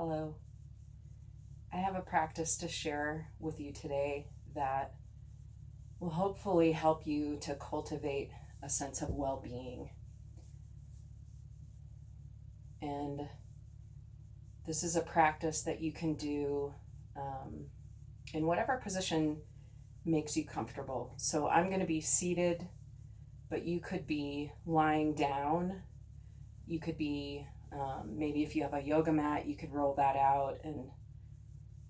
Hello. I have a practice to share with you today that will hopefully help you to cultivate a sense of well-being. And this is a practice that you can do in whatever position makes you comfortable. So I'm going to be seated, but you could be lying down. You could be, maybe if you have a yoga mat, you could roll that out and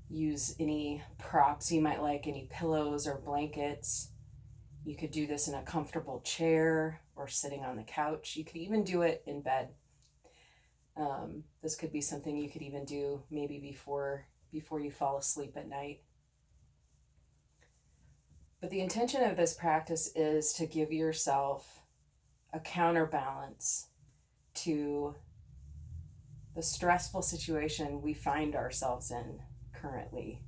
use any props you might like, any pillows or blankets. You could do this in a comfortable chair or sitting on the couch. You could even do it in bed. This could be something you could even do maybe before you fall asleep at night. But the intention of this practice is to give yourself a counterbalance to the stressful situation we find ourselves in currently.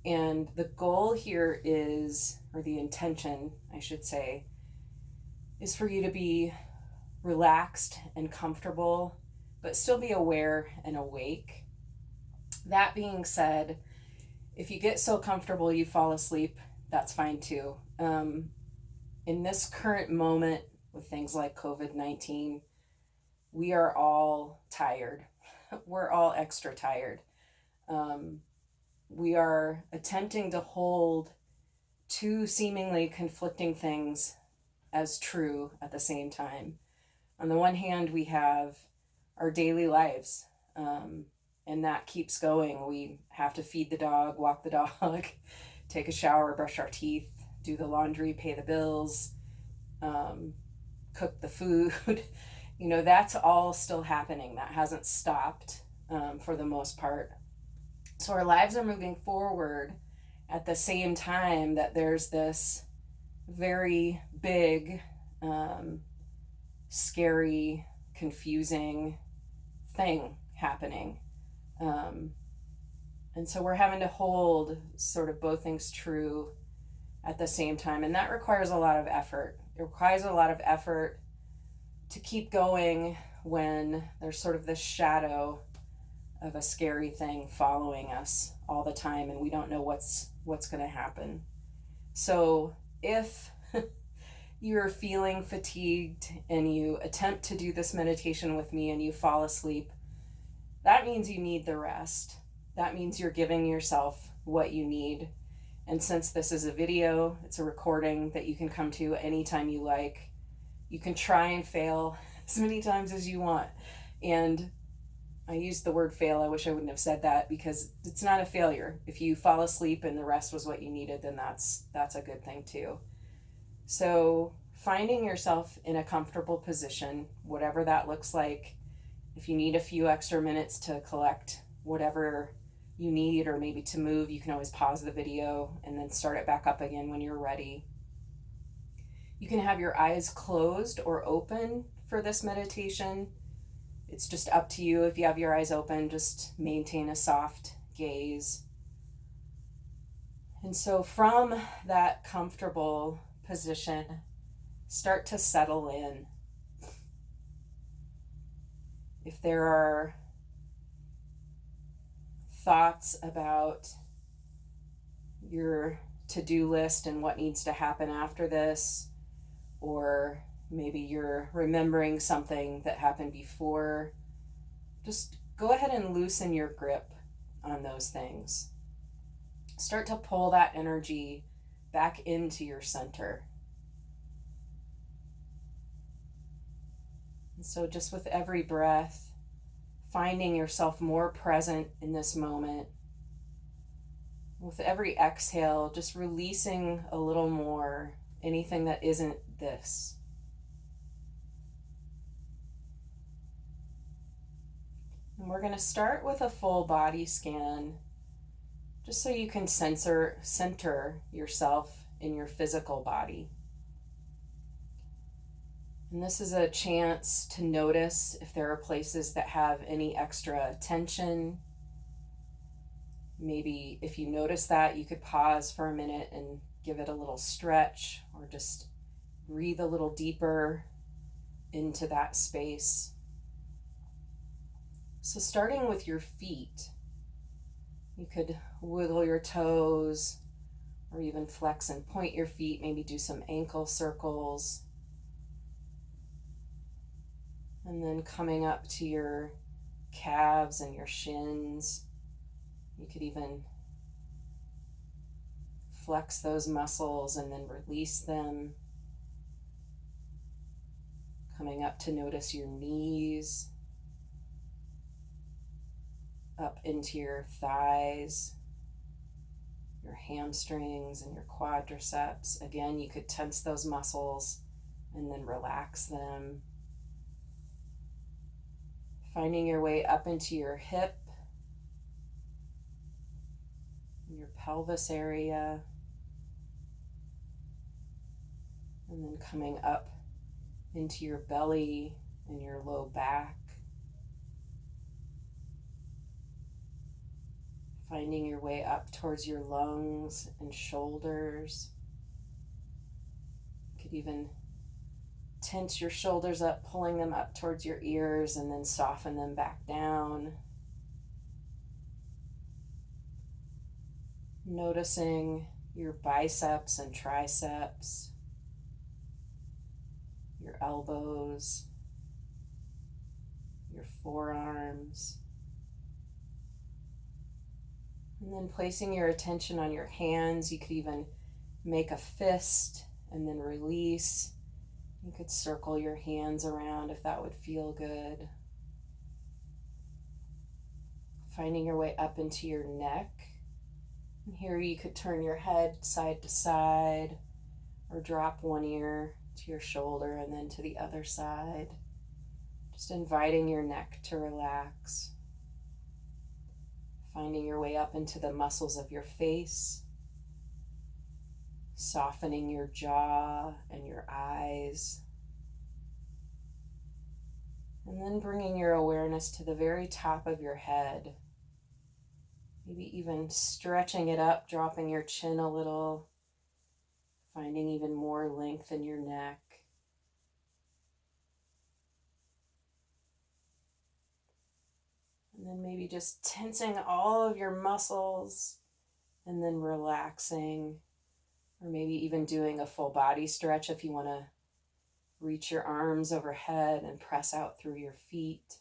And the goal here is, or the intention, I should say, is for you to be relaxed and comfortable, but still be aware and awake. That being said, if you get so comfortable you fall asleep, that's fine too. In this current moment with things like COVID-19, we are all tired. We're all extra tired. We are attempting to hold two seemingly conflicting things as true at the same time. On the one hand, we have our daily lives, and that keeps going. We have to feed the dog, walk the dog, take a shower, brush our teeth, do the laundry, pay the bills, cook the food. That's all still happening. That hasn't stopped for the most part. So our lives are moving forward at the same time that there's this very big, scary, confusing thing happening. And so we're having to hold sort of both things true at the same time. And that requires a lot of effort. It requires a lot of effort to keep going when there's sort of this shadow of a scary thing following us all the time and we don't know what's going to happen. So if you're feeling fatigued and you attempt to do this meditation with me and you fall asleep, that means you need the rest. That means you're giving yourself what you need. And since this is a video, it's a recording that you can come to anytime you like. You can try and fail as many times as you want. And I used the word fail. I wish I wouldn't have said that because it's not a failure. If you fall asleep and the rest was what you needed, then that's a good thing too. So finding yourself in a comfortable position, whatever that looks like. If you need a few extra minutes to collect whatever you need or maybe to move, you can always pause the video and then start it back up again when you're ready. You can have your eyes closed or open for this meditation. It's just up to you. If you have your eyes open, just maintain a soft gaze. And so from that comfortable position, start to settle in. If there are thoughts about your to-do list and what needs to happen after this, or maybe you're remembering something that happened before, just go ahead and loosen your grip on those things. Start to pull that energy back into your center. And so just with every breath, finding yourself more present in this moment. With every exhale, just releasing a little more anything that isn't this. And we're going to start with a full body scan, just so you can center yourself in your physical body. And this is a chance to notice if there are places that have any extra tension. Maybe if you notice that, you could pause for a minute and give it a little stretch, or just breathe a little deeper into that space. So starting with your feet, you could wiggle your toes or even flex and point your feet, maybe do some ankle circles. And then coming up to your calves and your shins, you could even flex those muscles and then release them. Coming up to notice your knees, up into your thighs, your hamstrings and your quadriceps. Again, you could tense those muscles and then relax them. Finding your way up into your hip, your pelvis area, and then coming up into your belly and your low back. Finding your way up towards your lungs and shoulders. You could even tense your shoulders up, pulling them up towards your ears, and then soften them back down. Noticing your biceps and triceps, your elbows, your forearms. And then placing your attention on your hands. You could even make a fist and then release. You could circle your hands around if that would feel good. Finding your way up into your neck. And here you could turn your head side to side or drop one ear to your shoulder and then to the other side. Just inviting your neck to relax. Finding your way up into the muscles of your face. Softening your jaw and your eyes. And then bringing your awareness to the very top of your head. Maybe even stretching it up, dropping your chin a little. Finding even more length in your neck. And then maybe just tensing all of your muscles and then relaxing, or maybe even doing a full body stretch if you want to reach your arms overhead and press out through your feet.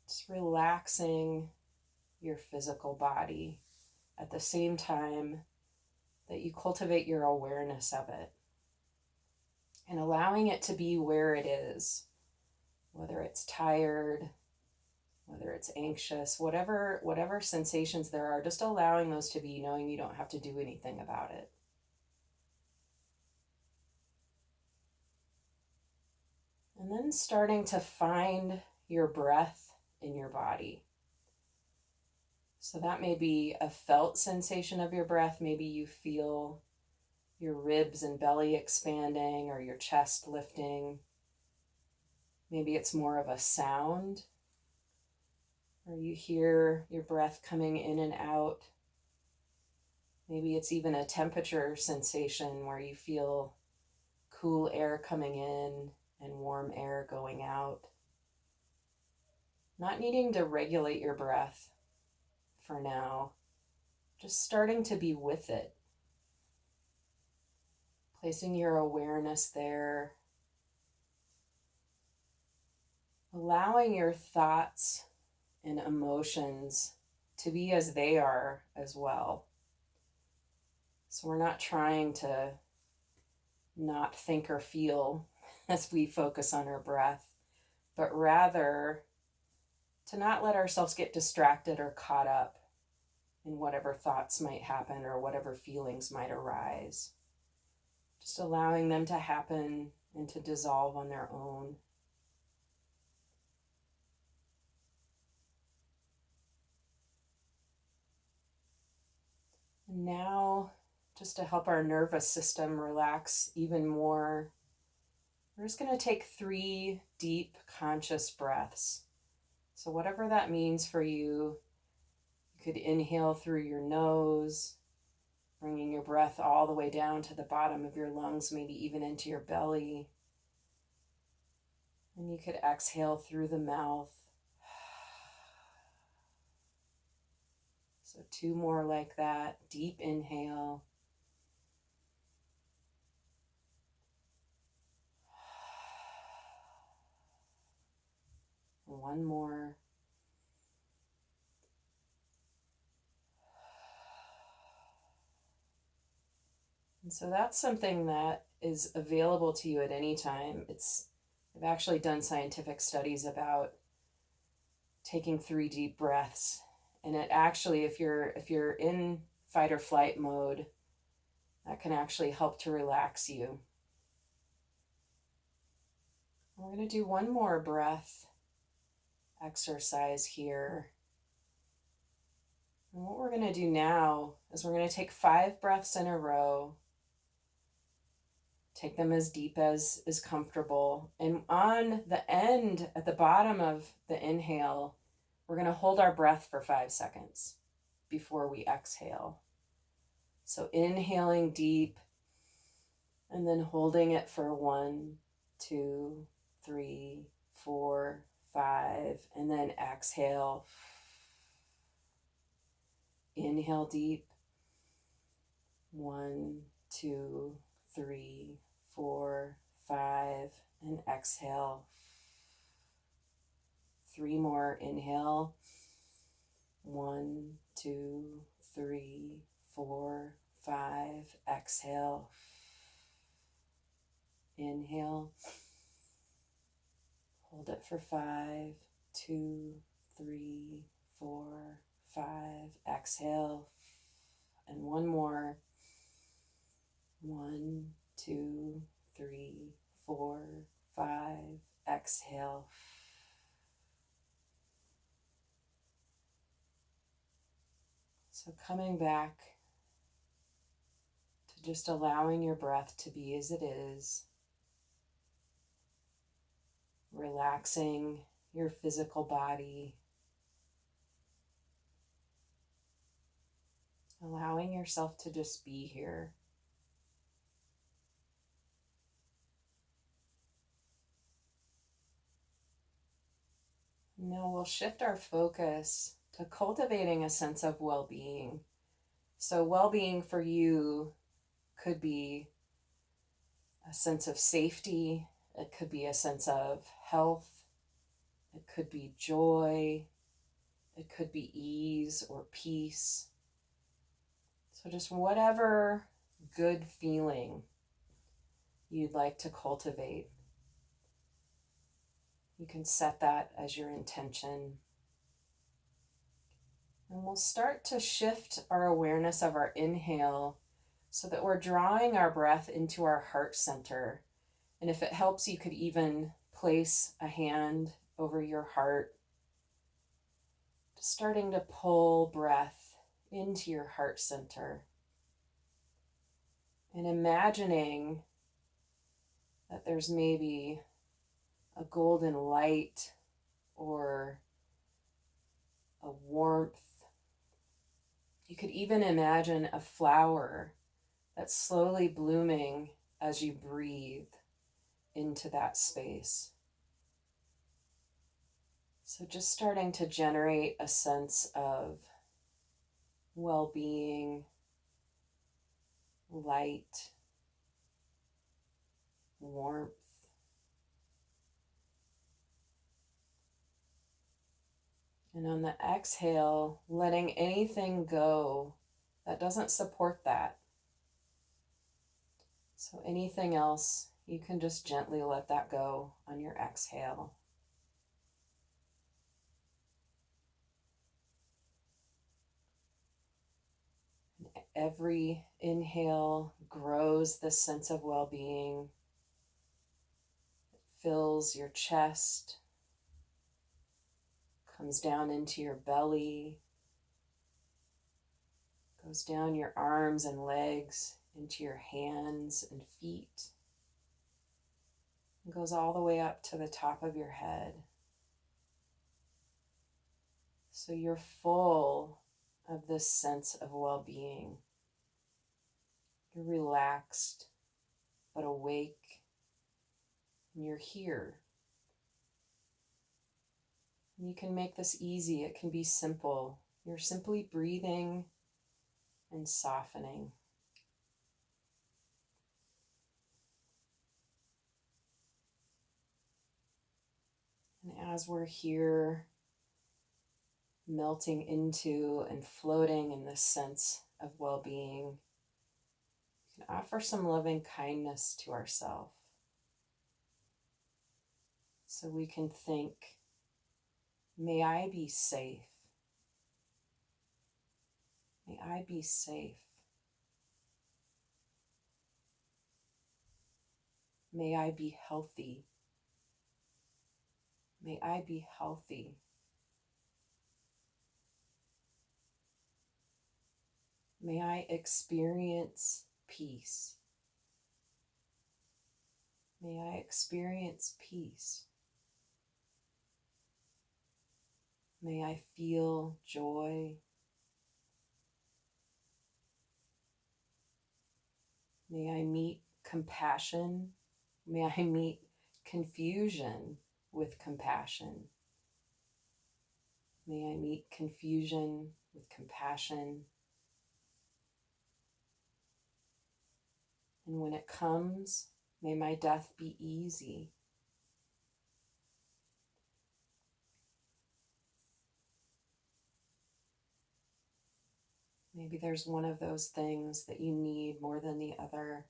Just relaxing your physical body at the same time that you cultivate your awareness of it and allowing it to be where it is. Whether it's tired, whether it's anxious, whatever sensations there are, just allowing those to be, knowing you don't have to do anything about it. And then starting to find your breath in your body. So that may be a felt sensation of your breath. Maybe you feel your ribs and belly expanding or your chest lifting. Maybe it's more of a sound, or you hear your breath coming in and out. Maybe it's even a temperature sensation where you feel cool air coming in and warm air going out. Not needing to regulate your breath for now, just starting to be with it. Placing your awareness there. Allowing your thoughts and emotions to be as they are as well. So we're not trying to not think or feel as we focus on our breath, but rather to not let ourselves get distracted or caught up in whatever thoughts might happen or whatever feelings might arise. Just allowing them to happen and to dissolve on their own. And now, just to help our nervous system relax even more, we're just going to take 3 deep conscious breaths. So whatever that means for you, you could inhale through your nose, bringing your breath all the way down to the bottom of your lungs, maybe even into your belly. And And you could exhale through the mouth. So 2 more like that. Deep inhale. One more. And so that's something that is available to you at any time. I've actually done scientific studies about taking 3 deep breaths. And it actually, if you're in fight or flight mode, that can actually help to relax you. We're going to do one more breath exercise here. And what we're going to do now is we're going to take 5 breaths in a row. Take them as deep as is comfortable. And on the end, at the bottom of the inhale, we're going to hold our breath for 5 seconds before we exhale. So inhaling deep and then holding it for 1, 2, 3, 4, 5, and then exhale. Inhale deep. 1, 2, 3, 4, 5, and exhale. 3 more. Inhale. 1, 2, 3, 4, 5. Exhale. Inhale. Hold it for 5, 2, 3, 4, 5. Exhale. And 1 more. 1, 2, 3, 4, 5. Exhale. So coming back to just allowing your breath to be as it is, relaxing your physical body, allowing yourself to just be here. Now we'll shift our focus to cultivating a sense of well-being. So well-being for you could be a sense of safety. It could be a sense of health. It could be joy. It could be ease or peace. So just whatever good feeling you'd like to cultivate, you can set that as your intention. And we'll start to shift our awareness of our inhale so that we're drawing our breath into our heart center. And if it helps, you could even place a hand over your heart, just starting to pull breath into your heart center. And imagining that there's maybe a golden light or a warmth. You could even imagine a flower that's slowly blooming as you breathe into that space. So just starting to generate a sense of well-being, light, warmth. And on the exhale, letting anything go that doesn't support that. So anything else, you can just gently let that go on your exhale. Every inhale grows this sense of well-being. It fills your chest, comes down into your belly, goes down your arms and legs, into your hands and feet, and goes all the way up to the top of your head. So you're full of this sense of well-being. You're relaxed, but awake, and you're here. You can make this easy. It can be simple. You're simply breathing and softening. And as we're here, melting into and floating in this sense of well-being, we can offer some loving kindness to ourselves. So we can think, may I be safe. May I be safe. May I be healthy. May I be healthy. May I experience peace. May I experience peace. May I feel joy. May I meet compassion. May I meet confusion with compassion. May I meet confusion with compassion. And when it comes, may my death be easy. Maybe there's one of those things that you need more than the other.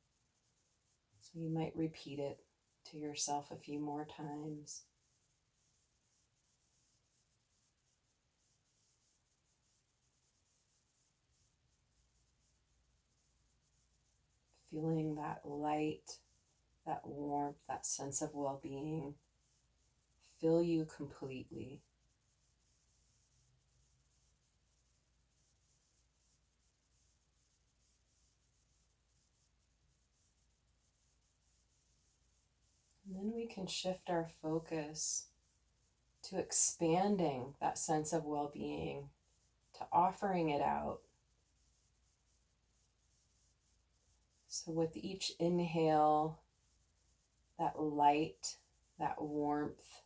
So you might repeat it to yourself a few more times. Feeling that light, that warmth, that sense of well-being fill you completely. And then we can shift our focus to expanding that sense of well-being, to offering it out. So with each inhale, that light, that warmth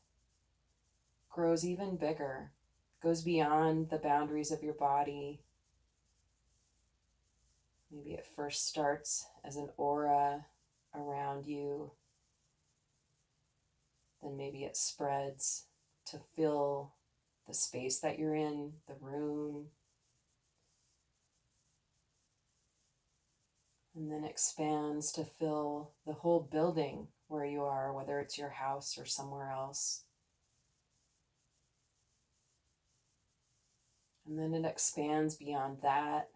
grows even bigger, goes beyond the boundaries of your body. Maybe it first starts as an aura around you, then maybe it spreads to fill the space that you're in, the room, and then expands to fill the whole building where you are, whether it's your house or somewhere else. And then it expands beyond that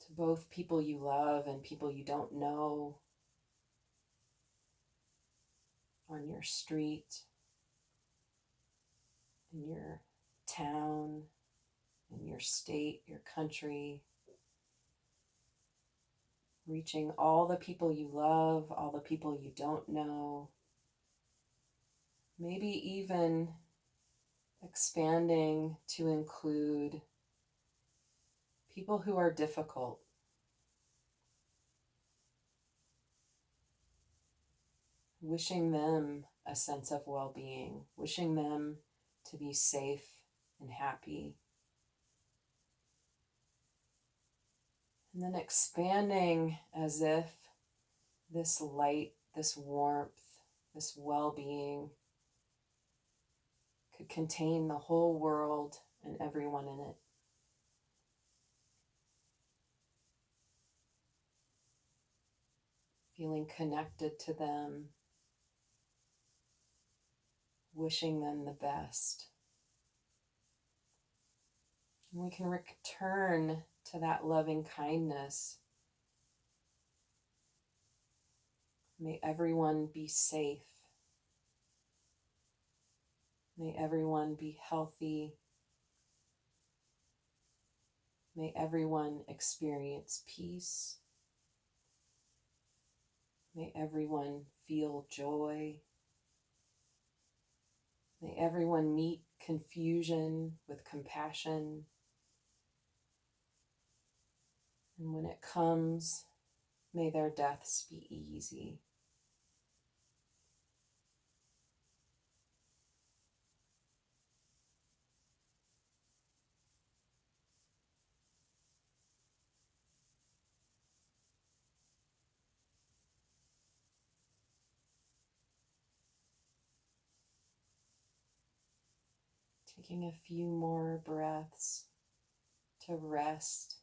to both people you love and people you don't know, on your street, in your town, in your state, your country, reaching all the people you love, all the people you don't know, maybe even expanding to include people who are difficult, wishing them a sense of well-being, wishing them to be safe and happy. And then expanding as if this light, this warmth, this well-being could contain the whole world and everyone in it. Feeling connected to them, wishing them the best. And we can return to that loving kindness. May everyone be safe. May everyone be healthy. May everyone experience peace. May everyone feel joy. May everyone meet confusion with compassion. And when it comes, may their deaths be easy. Taking a few more breaths to rest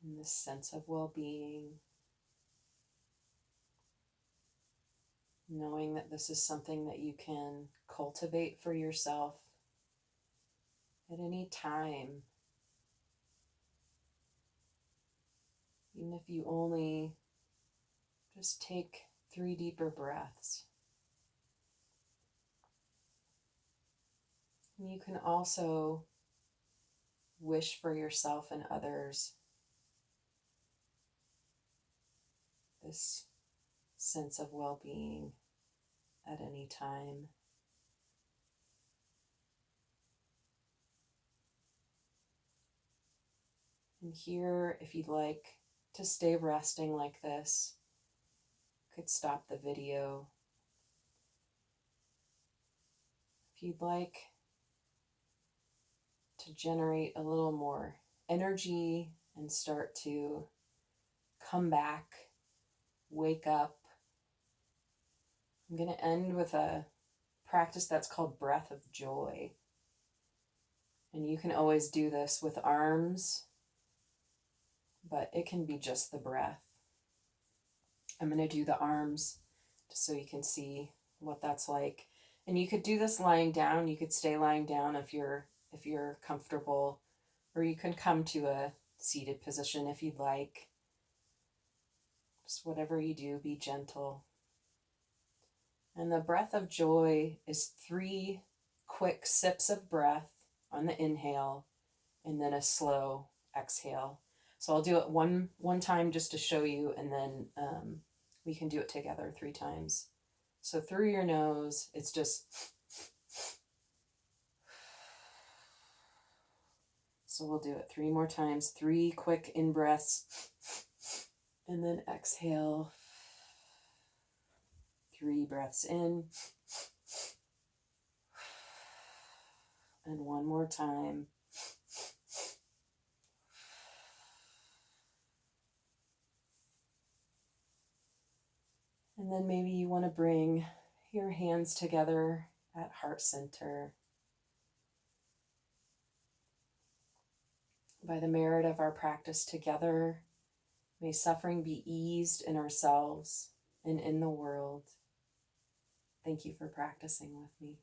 in this sense of well-being, knowing that this is something that you can cultivate for yourself at any time, even if you only just take 3 deeper breaths. And you can also wish for yourself and others this sense of well-being at any time. And here, if you'd like to stay resting like this, you could stop the video. If you'd like to generate a little more energy and start to come back, wake up, I'm going to end with a practice that's called breath of joy. And you can always do this with arms, but it can be just the breath. I'm going to do the arms just so you can see what that's like. And you could do this lying down. You could stay lying down if you're comfortable, or you can come to a seated position if you'd like. Just whatever you do, be gentle. And the breath of joy is 3 quick sips of breath on the inhale and then a slow exhale. So I'll do it one time just to show you, and then we can do it together 3 times. So through your nose, it's just... So we'll do it 3 more times, 3 quick in-breaths, and then exhale. 3 breaths in, and 1 more time. And then maybe you want to bring your hands together at heart center. By the merit of our practice together, may suffering be eased in ourselves and in the world. Thank you for practicing with me.